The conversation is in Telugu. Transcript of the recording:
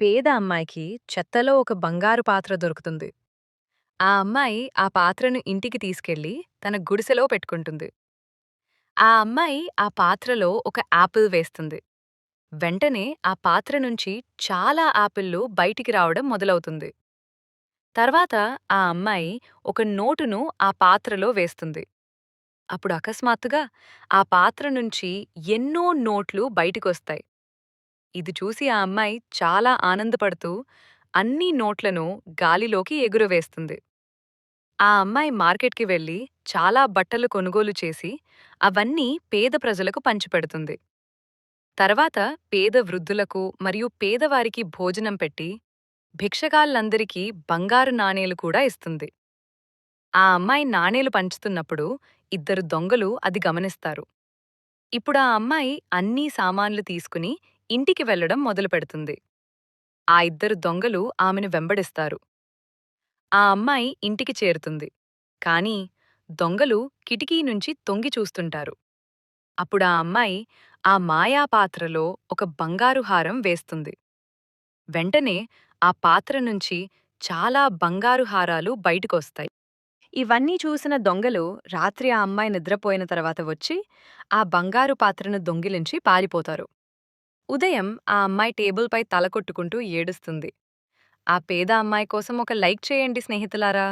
పేద అమ్మాయికి చెత్తలో ఒక బంగారు పాత్ర దొరుకుతుంది. ఆ అమ్మాయి ఆ పాత్రను ఇంటికి తీసుకెళ్లి తన గుడిసెలో పెట్టుకుంటుంది. ఆ అమ్మాయి ఆ పాత్రలో ఒక యాపిల్ వేస్తుంది. వెంటనే ఆ పాత్ర నుంచి చాలా యాపిళ్ళు బయటికి రావడం మొదలవుతుంది. తర్వాత ఆ అమ్మాయి ఒక నోటును ఆ పాత్రలో వేస్తుంది. అప్పుడు అకస్మాత్తుగా ఆ పాత్ర నుంచి ఎన్నో నోట్లు బయటికొస్తాయి. ఇది చూసి ఆ అమ్మాయి చాలా ఆనందపడుతూ అన్ని నోట్లను గాలిలోకి ఎగురవేస్తుంది. ఆ అమ్మాయి మార్కెట్‌కి వెళ్లి చాలా బట్టలు కొనుగోలు చేసి అవన్నీ పేద ప్రజలకు పంచిపెడుతుంది. తర్వాత పేద వృద్ధులకు మరియు పేదవారికి భోజనం పెట్టి భిక్షగాళ్లందరికీ బంగారు నాణేలు కూడా ఇస్తుంది. ఆ అమ్మాయి నాణేలు పంచుతున్నప్పుడు ఇద్దరు దొంగలు అది గమనిస్తారు. ఇప్పుడు ఆ అమ్మాయి అన్నీ సామాన్లు తీసుకుని ఇంటికి వెళ్లడం మొదలుపెడుతుంది. ఆ ఇద్దరు దొంగలు ఆమెను వెంబడిస్తారు. ఆ అమ్మాయి ఇంటికి చేరుతుంది. కానీ దొంగలు కిటికీ నుంచి తొంగి చూస్తుంటారు. అప్పుడా అమ్మాయి ఆ మాయా పాత్రలో ఒక బంగారు హారం వేస్తుంది. వెంటనే ఆ పాత్ర నుంచి చాలా బంగారు హారాలు బయటకొస్తాయి. ఇవన్నీ చూసిన దొంగలు రాత్రి ఆ అమ్మాయి నిద్రపోయిన తర్వాత వచ్చి ఆ బంగారు పాత్రను దొంగిలించి పారిపోతారు. ఉదయం ఆ అమ్మాయి టేబుల్‌పై తల కొట్టుకుంటూ ఏడుస్తుంది. ఆ పేద అమ్మాయి కోసం ఒక లైక్ చేయండి స్నేహితులారా.